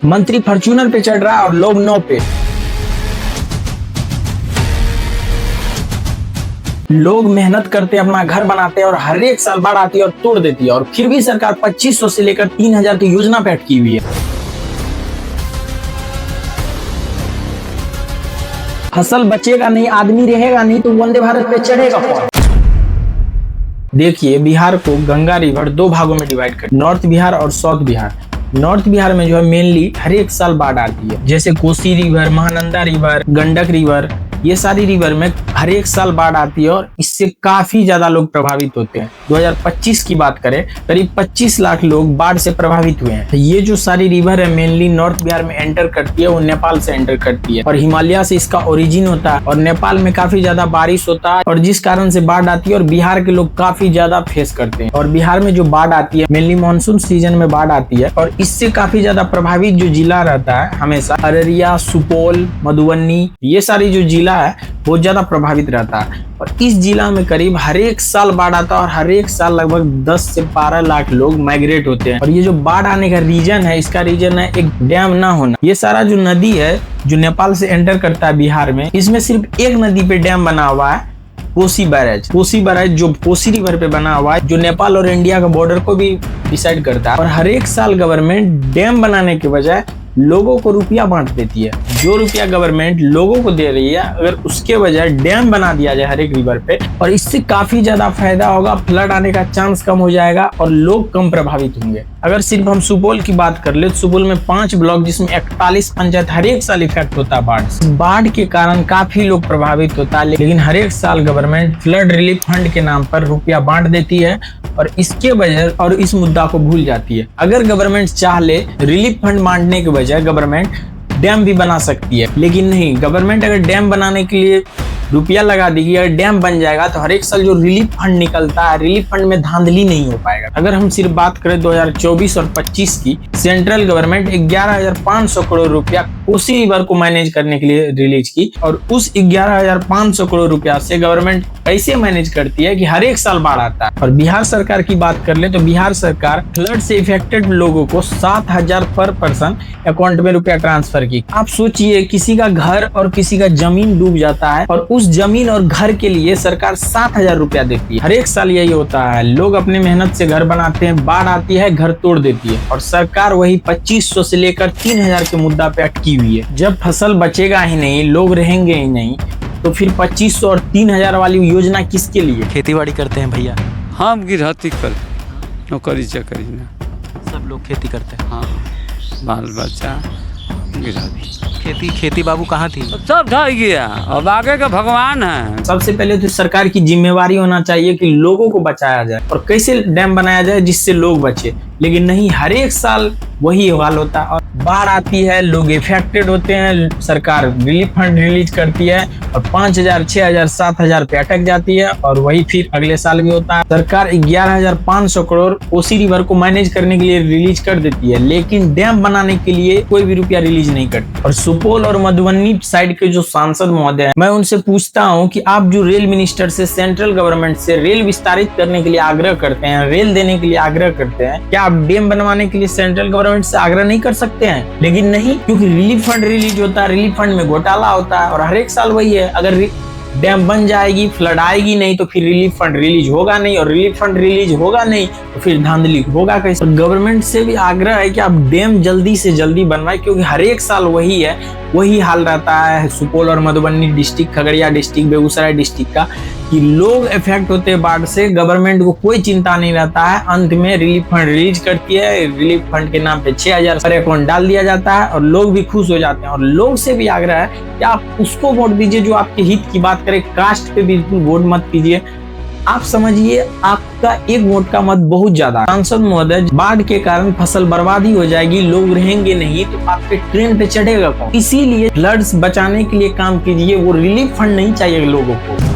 मंत्री फॉर्च्यूनर पे चढ़ रहा है और लोग 9 पे। लोग मेहनत करते अपना घर बनाते हैं और हर एक साल बाढ़ आती है और तोड़ देती है, और फिर भी सरकार 2500 से लेकर 3000 की योजना पे अटकी हुई है। फसल बचेगा नहीं, आदमी रहेगा नहीं, तो वंदे भारत पे चढ़ेगा कौन? देखिए, बिहार को गंगा रिवर 2 भागों में डिवाइड कर, नॉर्थ बिहार और साउथ बिहार। नॉर्थ बिहार में जो है मेनली हर एक साल बाढ़ आती है, जैसे Kosi river, Mahananda river, Gandak river, ये सारी रिवर में हर एक साल बाढ़ आती है और इससे काफी ज्यादा लोग प्रभावित होते हैं। 2025 की बात करें, करीब 25 लाख लोग बाढ़ से प्रभावित हुए हैं। तो ये जो सारी रिवर है मेनली नॉर्थ बिहार में एंटर करती है, वो नेपाल से एंटर करती है और हिमालय से इसका ओरिजिन होता है, और नेपाल में काफी ज्यादा बारिश होता है और जिस कारण से बाढ़ आती है और बिहार के लोग काफी ज्यादा फेस करते हैं। और बिहार में जो बाढ़ आती है मेनली मानसून सीजन में बाढ़ आती है, और इससे काफी ज्यादा प्रभावित जो जिला रहता है हमेशा अररिया, सुपौल, मधुबनी, ये सारी जो जिला है बहुत ज्यादा प्रभावित रहता है। और इस जिला में करीब हर एक साल बाढ़ आता है और हर एक साल लगभग 10 से 12 लाख लोग माइग्रेट होते हैं। और ये जो बाढ़ आने का रीजन है, इसका रीजन है एक डैम ना होना। ये सारा जो नदी है जो नेपाल से एंटर करता है बिहार में, इसमें सिर्फ एक नदी पे डैम बना हुआ है, कोसी बैरेज। कोसी बैरेज जो कोसी रिवर पे बना हुआ है, जो नेपाल और इंडिया का बॉर्डर को भी डिसाइड करता है। और हर एक साल गवर्नमेंट डैम बनाने के बजाय लोगों को रुपया बांट देती है। जो रुपया गवर्नमेंट लोगों को दे रही है, अगर उसके बजाय डैम बना दिया जाए हर एक रिवर पे, और इससे काफी ज्यादा फायदा होगा, फ्लड आने का चांस कम हो जाएगा और लोग कम प्रभावित होंगे। अगर सिर्फ हम सुपौल की बात कर ले तो सुपौल में 5 ब्लॉक जिसमें 41 पंचायत हर एक साल इफेक्ट होता है बाढ़ से। बाढ़ के कारण काफी लोग प्रभावित होता है, लेकिन हर एक साल गवर्नमेंट फ्लड रिलीफ फंड के नाम पर रुपया बांट देती है और इसके वजह और इस मुद्दा को भूल जाती है। अगर गवर्नमेंट चाह ले रिलीफ फंड बांटने के बजाय गवर्नमेंट डैम भी बना सकती है, लेकिन नहीं, गवर्नमेंट अगर डैम बनाने के लिए रुपया लगा देगी, अगर डैम बन जाएगा तो हर एक साल जो रिलीफ फंड निकलता है, रिलीफ फंड में धांधली नहीं हो पाएगा। अगर हम सिर्फ बात करें 2024 और 25 की, सेंट्रल गवर्नमेंट 11,500 करोड़ रुपया कोसी रिवर को मैनेज करने के लिए रिलीज की, और उस 11,500 करोड़ रुपया से गवर्नमेंट ऐसे मैनेज करती है कि हर एक साल बाढ़ आता है। और बिहार सरकार की बात कर ले तो बिहार सरकार फ्लड से इफेक्टेड लोगों को 7,000 पर पर्सन अकाउंट में रुपया ट्रांसफर की। आप सोचिए, किसी का घर और किसी का जमीन डूब जाता है और उस जमीन और घर के लिए सरकार 7,000 रुपया देती है। हर एक साल यही होता है, लोग अपने मेहनत से घर बनाते हैं, बाढ़ आती है, घर तोड़ देती है, और सरकार वही 2500 से लेकर 3000 के मुद्दा पे अटकी हुई है। जब फसल बचेगा ही नहीं, लोग रहेंगे ही नहीं, तो फिर 2500 और 3000 वाली योजना किसके लिए? खेती-बाड़ी करते हैं भैया? हम गिरहती कर नौकरी चाकरी ना, सब लोग खेती करते हैं। हाँ, बाल बच्चा गिरहती। खेती बाबू कहाँ थी? सब ढह गया, अब आगे का भगवान है। सबसे पहले तो सरकार की जिम्मेवारी होना चाहिए कि लोगों को बचाया जाए और कैसे डैम बनाया जाए जिससे लोग बचे, लेकिन नहीं, हर एक साल वही हाल होता है। और बाढ़ आती है, लोग इफेक्टेड होते हैं, सरकार रिलीफ फंड रिलीज करती है और 5,000, 6,000, 7,000 पे अटक जाती है, और वही फिर अगले साल भी होता है। सरकार 11,500 करोड़ कोसी रिवर को मैनेज करने के लिए रिलीज कर देती है, लेकिन डैम बनाने के लिए कोई भी रुपया रिलीज नहीं करती। और सुपौल और मधुबनी साइड के जो सांसद महोदय हैं, मैं उनसे पूछता हूँ कि आप जो रेल मिनिस्टर से, सेंट्रल गवर्नमेंट से रेल विस्तारित करने के लिए आग्रह करते हैं, रेल देने के लिए आग्रह करते हैं, क्या आप डैम बनवाने के लिए सेंट्रल गवर्नमेंट से आग्रह नहीं कर सकते हैं? लेकिन नहीं, क्योंकि रिलीफ फंड रिलीज होता है, रिलीफ फंड में घोटाला होता है, और हर एक साल वही है, अगर डैम बन जाएगी, फ्लड आएगी नहीं, तो फिर रिलीफ फंड रिलीज होगा नहीं, और रिलीफ फंड रिलीज होगा नहीं तो फिर धांधली होगा कैसे? गवर्नमेंट से भी आग्रह है कि आप डैम जल्दी से जल्दी बनवाए, क्योंकि हर एक साल वही है, वही हाल रहता है सुपौल और Madhubani district, Khagaria district, Begusarai district का, कि लोग इफेक्ट होते हैं बाढ़ से, गवर्नमेंट को कोई चिंता नहीं रहता है। अंत में रिलीफ फंड रिलीज करती है, रिलीफ फंड के नाम पे 6,000 पर अकाउंट डाल दिया जाता है और लोग भी खुश हो जाते हैं। और लोग से भी आग्रह है कि आप उसको वोट दीजिए जो आपके हित की बात करे, कास्ट पे बिल्कुल वोट मत कीजिए। आप समझिए, आपका एक वोट का मत बहुत ज्यादा। सांसद महोदय, बाढ़ के कारण फसल बर्बादी हो जाएगी, लोग रहेंगे नहीं, तो आपके ट्रेन पे चढ़ेगा कौन? इसीलिए फ्लड्स बचाने के लिए काम कीजिए, वो रिलीफ फंड नहीं चाहिए लोगों को।